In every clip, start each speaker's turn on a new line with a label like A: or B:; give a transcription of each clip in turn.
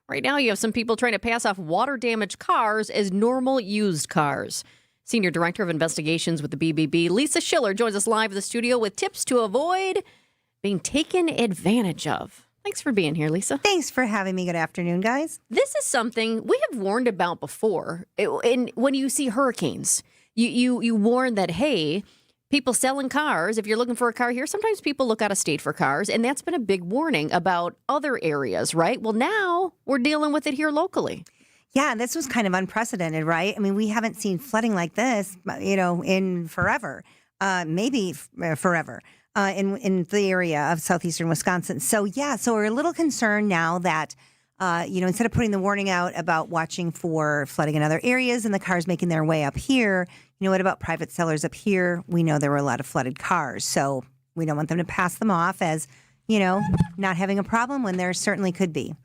A: Right now, you have some people trying to pass off water-damaged cars as normal used cars. Senior Director of Investigations with the BBB, Lisa Schiller, joins us live in the studio with tips to avoid being taken advantage of. Thanks for being here, Lisa.
B: Thanks for having me. Good afternoon, guys.
A: This is something we have warned about before. When you see hurricanes, you warn that, hey, people selling cars, if you're looking for a car here, sometimes people look out of state for cars, and that's been a big warning about other areas, right? Well, now we're dealing with it here locally.
B: Yeah, this was kind of unprecedented, right? I mean, we haven't seen flooding like this, in forever, maybe forever, in the area of southeastern Wisconsin. So we're a little concerned now that, instead of putting the warning out about watching for flooding in other areas and the cars making their way up here, what about private sellers up here? We know there were a lot of flooded cars, so we don't want them to pass them off as, not having a problem when there certainly could be.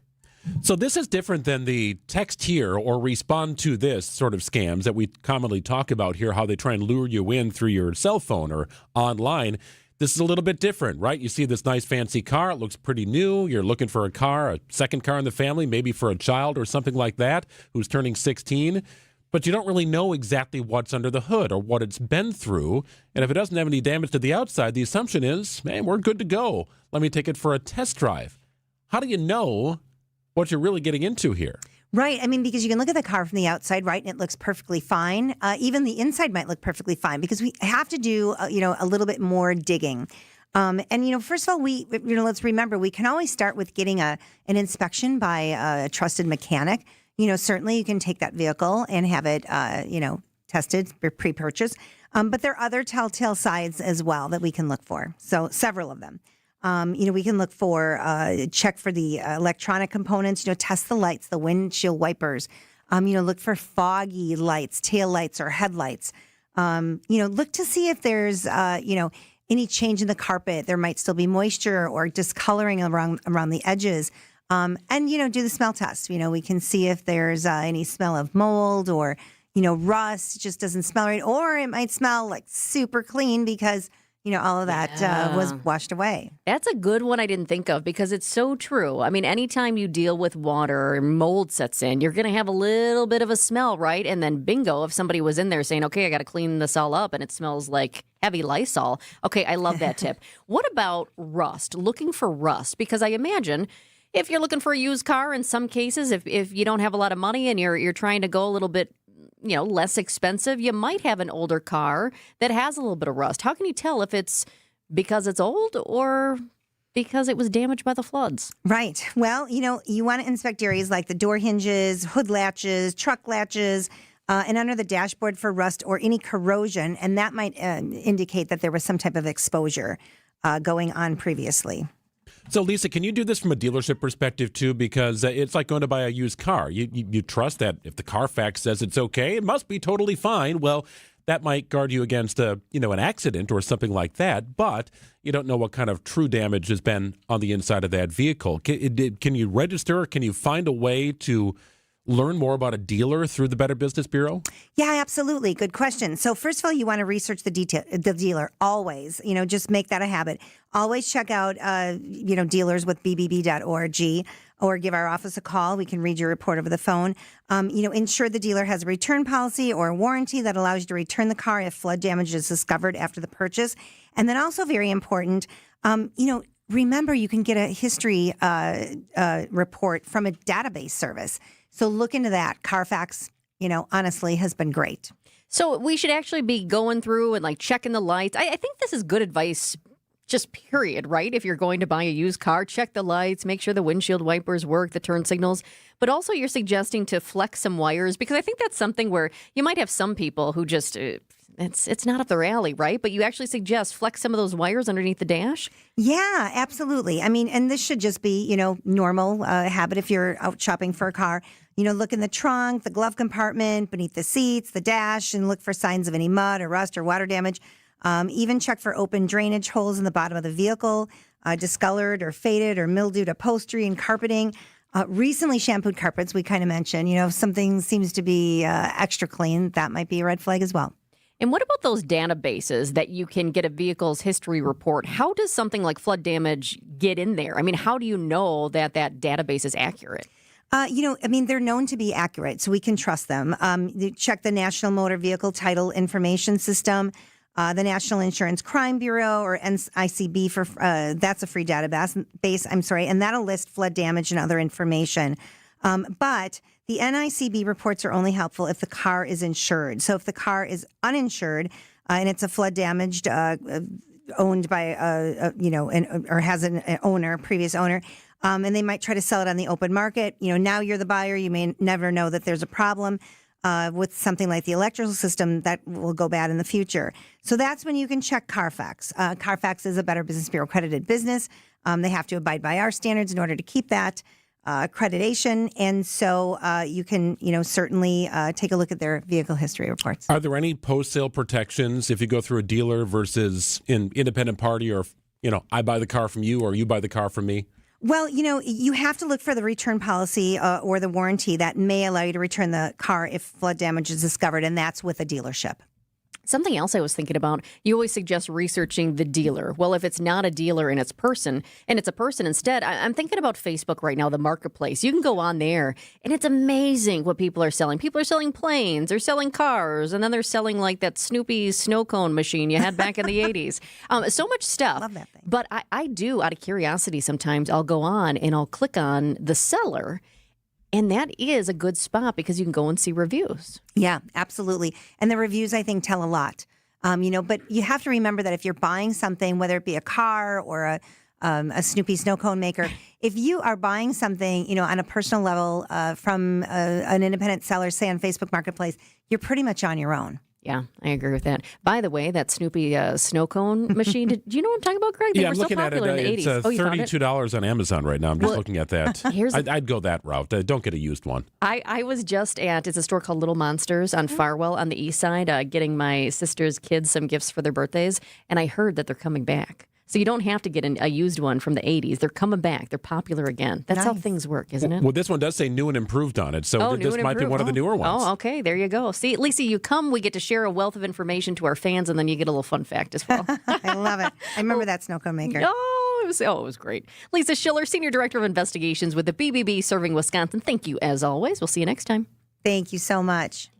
C: So this is different than the text here or respond to this sort of scams that we commonly talk about here, how they try and lure you in through your cell phone or online. This is a little bit different, right? You see this nice fancy car. It looks pretty new. You're looking for a second car in the family, maybe for a child or something like that who's turning 16. But you don't really know exactly what's under the hood or what it's been through. And if it doesn't have any damage to the outside, the assumption is, man, we're good to go. Let me take it for a test drive. How do you know what you're really getting into here?
B: Right. I mean, because you can look at the car from the outside, right, and it looks perfectly fine. Even the inside might look perfectly fine because we have to do, a little bit more digging. First of all, let's remember, we can always start with getting an inspection by a trusted mechanic. Certainly you can take that vehicle and have it, tested pre-purchase. But there are other telltale signs as well that we can look for. So several of them. We can look for, check for the electronic components, test the lights, the windshield wipers, look for foggy lights, tail lights or headlights. Look to see if there's, any change in the carpet. There might still be moisture or discoloring around the edges. Do the smell test. We can see if there's any smell of mold or, rust, just doesn't smell right. Or it might smell like super clean because, all of that was washed away.
A: That's a good one I didn't think of because it's so true. I mean, anytime you deal with water or mold sets in, you're going to have a little bit of a smell, right? And then bingo, if somebody was in there saying, okay, I got to clean this all up and it smells like heavy Lysol. Okay, I love that tip. What about rust? Looking for rust? Because I imagine if you're looking for a used car, in some cases, if you don't have a lot of money and you're trying to go a little bit less expensive, you might have an older car that has a little bit of rust. How can you tell if it's because it's old or because it was damaged by the floods?
B: Right. Well, you want to inspect areas like the door hinges, hood latches, truck latches, and under the dashboard for rust or any corrosion. And that might indicate that there was some type of exposure going on previously.
C: So, Lisa, can you do this from a dealership perspective, too? Because it's like going to buy a used car. You trust that if the Carfax says it's okay, it must be totally fine. Well, that might guard you against an accident or something like that, but you don't know what kind of true damage has been on the inside of that vehicle. Can you register? Can you find a way to learn more about a dealer through the Better Business Bureau?
B: Yeah, absolutely. Good question. So first of all, you want to research the dealer always, just make that a habit. Always check out, dealers with bbb.org or give our office a call. We can read your report over the phone. Ensure the dealer has a return policy or a warranty that allows you to return the car if flood damage is discovered after the purchase. And then also very important, remember you can get a history report from a database service. So look into that. Carfax, honestly has been great.
A: So we should actually be going through and checking the lights. I think this is good advice, just period, right? If you're going to buy a used car, check the lights, make sure the windshield wipers work, the turn signals. But also you're suggesting to flex some wires because I think that's something where you might have some people who just... It's not up their alley, right? But you actually suggest flex some of those wires underneath the dash?
B: Yeah, absolutely. I mean, and this should just be, normal habit if you're out shopping for a car. Look in the trunk, the glove compartment, beneath the seats, the dash, and look for signs of any mud or rust or water damage. Even check for open drainage holes in the bottom of the vehicle, discolored or faded or mildewed upholstery and carpeting. Recently shampooed carpets, we kind of mentioned. If something seems to be extra clean, that might be a red flag as well.
A: And what about those databases that you can get a vehicle's history report? How does something like flood damage get in there? I mean, how do you know that that database is accurate?
B: They're known to be accurate, so we can trust them. You check the National Motor Vehicle Title Information System, the National Insurance Crime Bureau, or NICB for that's a free database. And that'll list flood damage and other information. But the NICB reports are only helpful if the car is insured. So if the car is uninsured and it's a flood damaged, owned by or has an owner, previous owner. And they might try to sell it on the open market. Now you're the buyer. You may never know that there's a problem with something like the electrical system that will go bad in the future. So that's when you can check Carfax. Carfax is a Better Business Bureau accredited business. They have to abide by our standards in order to keep that accreditation. And so you can, certainly take a look at their vehicle history reports.
C: Are there any post-sale protections if you go through a dealer versus an independent party, or, I buy the car from you or you buy the car from me?
B: Well, you have to look for the return policy or the warranty that may allow you to return the car if flood damage is discovered, and that's with a dealership.
A: Something else I was thinking about, you always suggest researching the dealer. Well, if it's not a dealer and it's a person instead, I'm thinking about Facebook right now, the marketplace. You can go on there and it's amazing what people are selling. People are selling planes, they're selling cars, and then they're selling like that Snoopy snow cone machine you had back in the 80s. So much stuff.
B: Love that thing.
A: But I do, out of curiosity, sometimes I'll go on and I'll click on the seller. And that is a good spot because you can go and see reviews.
B: Yeah, absolutely. And the reviews, I think, tell a lot. But you have to remember that if you're buying something, whether it be a car or a Snoopy snow cone maker, if you are buying something, on a personal level from an independent seller, say on Facebook Marketplace, you're pretty much on your own.
A: Yeah, I agree with that. By the way, that Snoopy snow cone machine, do you know what I'm talking about, Greg? They
C: Yeah,
A: were
C: I'm
A: so
C: looking at it.
A: popular in the 80s.
C: It's
A: You found it?
C: $32 on Amazon right now. I'm just looking at that. I'd go that route. Don't get a used one.
A: I was just it's a store called Little Monsters on Farwell on the east side, getting my sister's kids some gifts for their birthdays, and I heard that they're coming back. So you don't have to get a used one from the 80s. They're coming back. They're popular again. That's how
B: Nice.
A: things work, isn't it?
C: Well, this one does say new and improved on it, so this might be one of the newer ones.
A: Oh, okay. There you go. See, Lisa, you come, we get to share a wealth of information to our fans, and then you get a little fun fact as well.
B: I love it. I remember that snow cone maker.
A: It was great. Lisa Schiller, Senior Director of Investigations with the BBB Serving Wisconsin. Thank you, as always. We'll see you next time.
B: Thank you so much.